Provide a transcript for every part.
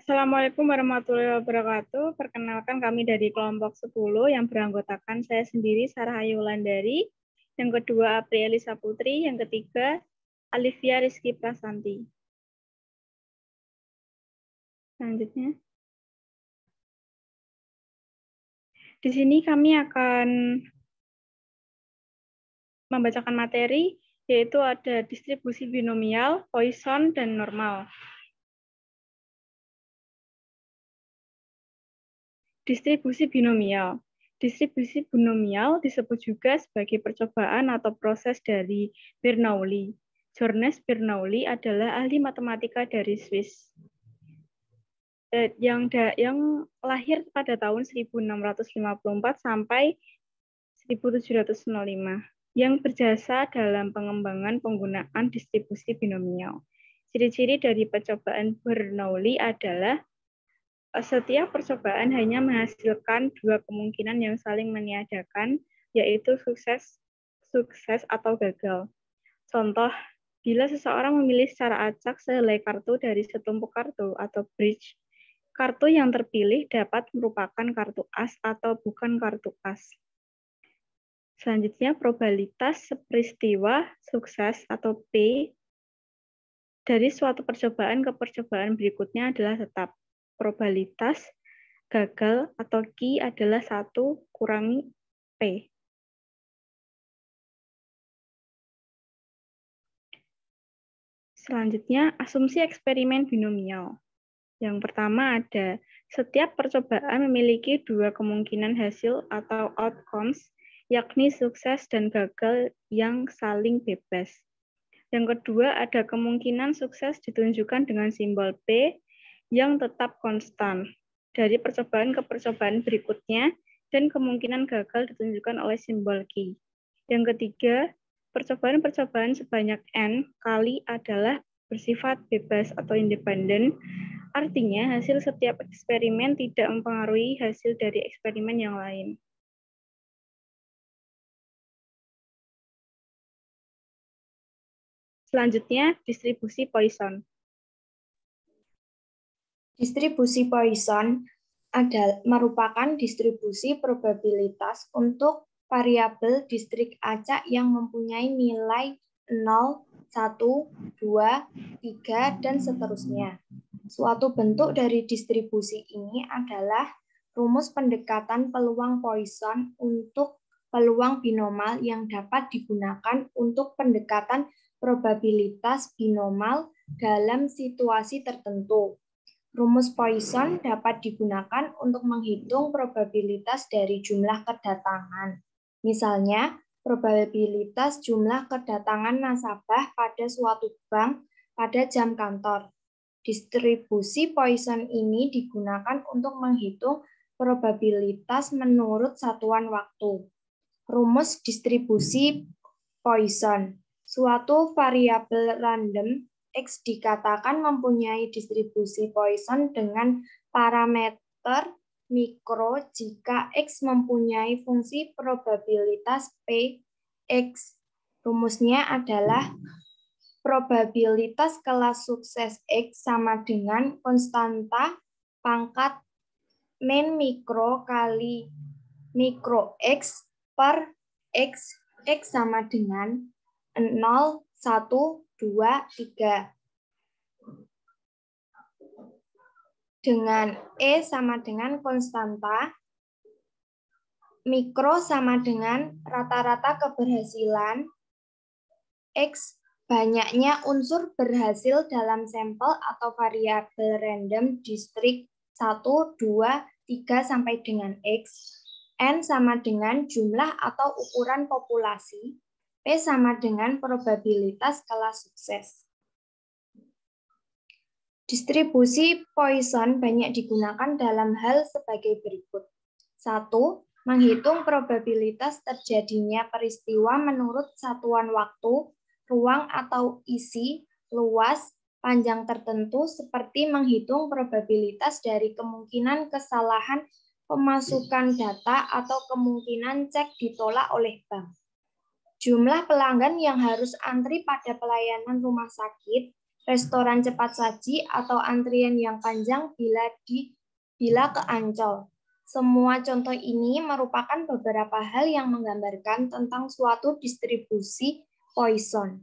Assalamualaikum warahmatullahi wabarakatuh. Perkenalkan kami dari kelompok 10 yang beranggotakan saya sendiri, Sarah Ayu Wulandari. Yang kedua, Apri Elisa Putri. Yang ketiga, Alivia Rizky Prasanti. Selanjutnya. Di sini kami akan membacakan materi, yaitu ada distribusi binomial, Poisson, dan normal. Distribusi binomial. Distribusi binomial disebut juga sebagai percobaan atau proses dari Bernoulli. Johannes Bernoulli adalah ahli matematika dari Swiss. Yang lahir pada tahun 1654 sampai 1705, yang berjasa dalam pengembangan penggunaan distribusi binomial. Ciri-ciri dari percobaan Bernoulli adalah setiap percobaan hanya menghasilkan dua kemungkinan yang saling meniadakan, yaitu sukses atau gagal. Contoh, bila seseorang memilih secara acak sehelai kartu dari setumpuk kartu atau bridge, kartu yang terpilih dapat merupakan kartu as atau bukan kartu as. Selanjutnya, probabilitas peristiwa sukses atau P dari suatu percobaan ke percobaan berikutnya adalah tetap. Probabilitas gagal atau Q adalah 1 kurangi P. Selanjutnya, asumsi eksperimen binomial. Yang pertama ada, setiap percobaan memiliki dua kemungkinan hasil atau outcomes, yakni sukses dan gagal yang saling bebas. Yang kedua, ada kemungkinan sukses ditunjukkan dengan simbol P yang tetap konstan dari percobaan ke percobaan berikutnya, dan kemungkinan gagal ditunjukkan oleh simbol Q. Yang ketiga, percobaan-percobaan sebanyak N kali adalah bersifat bebas atau independen, artinya hasil setiap eksperimen tidak mempengaruhi hasil dari eksperimen yang lain. Selanjutnya, distribusi Poisson. Distribusi Poisson merupakan distribusi probabilitas untuk variabel distrik acak yang mempunyai nilai 0, 1, 2, 3, dan seterusnya. Suatu bentuk dari distribusi ini adalah rumus pendekatan peluang Poisson untuk peluang binomal yang dapat digunakan untuk pendekatan probabilitas binomal dalam situasi tertentu. Rumus Poisson dapat digunakan untuk menghitung probabilitas dari jumlah kedatangan. Misalnya, probabilitas jumlah kedatangan nasabah pada suatu bank pada jam kantor. Distribusi Poisson ini digunakan untuk menghitung probabilitas menurut satuan waktu. Rumus distribusi Poisson. Suatu variabel random X dikatakan mempunyai distribusi Poisson dengan parameter mikro jika X mempunyai fungsi probabilitas P. X. Rumusnya adalah probabilitas kelas sukses X sama dengan konstanta pangkat min mikro kali mikro X per X. X sama dengan 0, 1, 2, 3. Dengan E sama dengan konstanta, mikro sama dengan rata-rata keberhasilan, X banyaknya unsur berhasil dalam sampel atau variabel random distrik 1, 2, 3 sampai dengan X, N sama dengan jumlah atau ukuran populasi, P sama dengan probabilitas kelas sukses. Distribusi Poisson banyak digunakan dalam hal sebagai berikut. 1. Menghitung probabilitas terjadinya peristiwa menurut satuan waktu, ruang atau isi, luas, panjang tertentu, seperti menghitung probabilitas dari kemungkinan kesalahan pemasukan data atau kemungkinan cek ditolak oleh bank. Jumlah pelanggan yang harus antri pada pelayanan rumah sakit, restoran cepat saji, atau antrian yang panjang bila ke Ancol. Semua contoh ini merupakan beberapa hal yang menggambarkan tentang suatu distribusi Poisson.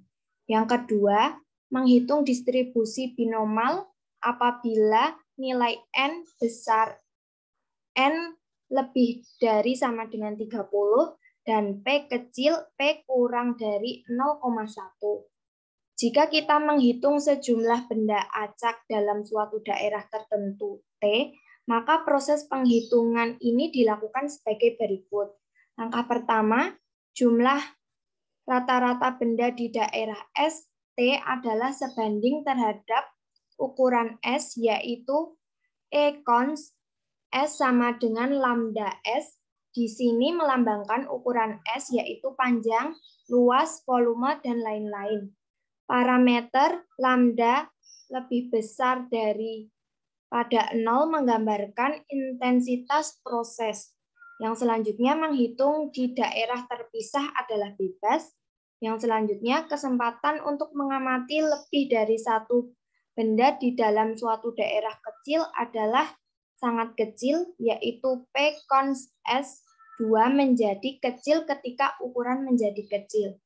Yang kedua, menghitung distribusi binomal apabila nilai N besar N lebih dari sama dengan 30 dan P kecil P kurang dari 0,1. Jika kita menghitung sejumlah benda acak dalam suatu daerah tertentu T, maka proses penghitungan ini dilakukan sebagai berikut. Langkah pertama, jumlah rata-rata benda di daerah S, T adalah sebanding terhadap ukuran S, yaitu E cons S sama dengan lambda S. Di sini melambangkan ukuran S, yaitu panjang, luas, volume, dan lain-lain. Parameter lambda lebih besar dari pada 0 menggambarkan intensitas proses. Yang selanjutnya menghitung di daerah terpisah adalah bebas. Yang selanjutnya kesempatan untuk mengamati lebih dari satu benda di dalam suatu daerah kecil adalah sangat kecil, yaitu P cons S2 menjadi kecil ketika ukuran menjadi kecil.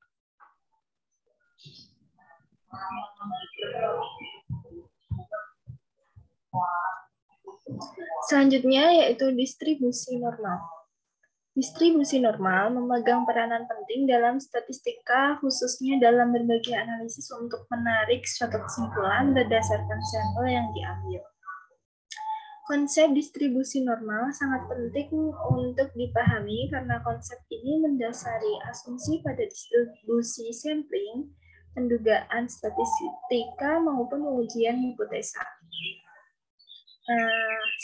Selanjutnya yaitu distribusi normal. Distribusi normal memegang peranan penting dalam statistika, khususnya dalam berbagai analisis untuk menarik suatu kesimpulan berdasarkan sampel yang diambil. Konsep distribusi normal sangat penting untuk dipahami karena konsep ini mendasari asumsi pada distribusi sampling, pendugaan statistika maupun ujian hipotesa.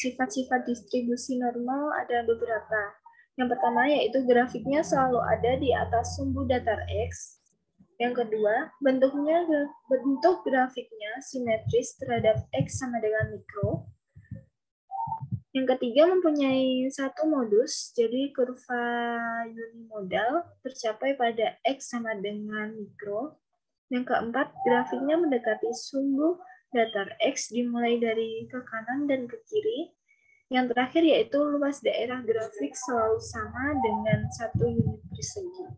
Sifat-sifat distribusi normal ada beberapa. Yang pertama yaitu grafiknya selalu ada di atas sumbu datar X. Yang kedua, bentuk grafiknya simetris terhadap X sama dengan mikro. Yang ketiga, mempunyai satu modus, jadi kurva unimodal tercapai pada X sama dengan mikro. Yang keempat, grafiknya mendekati sumbu datar X dimulai dari ke kanan dan ke kiri. Yang terakhir yaitu luas daerah grafik selalu sama dengan satu unit persegi.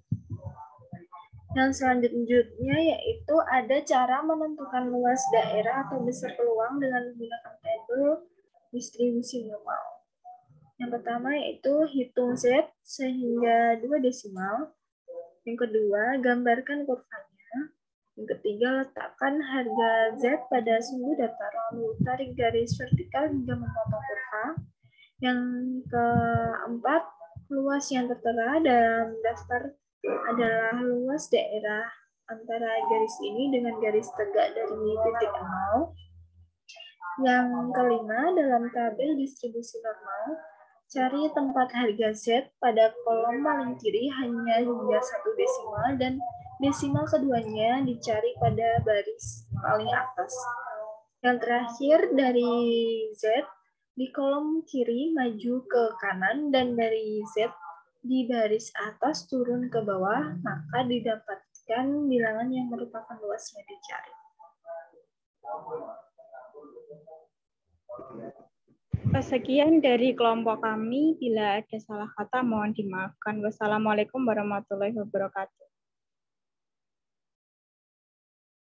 Yang selanjutnya yaitu ada cara menentukan luas daerah atau besar peluang dengan menggunakan tabel distribusi normal. Yang pertama yaitu hitung Z sehingga 2 desimal. Yang kedua, gambarkan kurvanya. Yang ketiga, letakkan harga Z pada sumbu datar, lalu tarik garis vertikal hingga memotong kurva. Yang keempat, luas yang tertera dalam daftar adalah luas daerah antara garis ini dengan garis tegak dari titik 0. Yang kelima, dalam tabel distribusi normal, cari tempat harga Z pada kolom paling kiri hanya hingga 1 desimal dan desimal keduanya dicari pada baris paling atas. Yang terakhir dari Z di kolom kiri maju ke kanan dan dari Z di baris atas turun ke bawah, maka didapatkan bilangan yang merupakan luasnya dicari. Sekian dari kelompok kami. Bila ada salah kata mohon dimaafkan. Wassalamualaikum warahmatullahi wabarakatuh.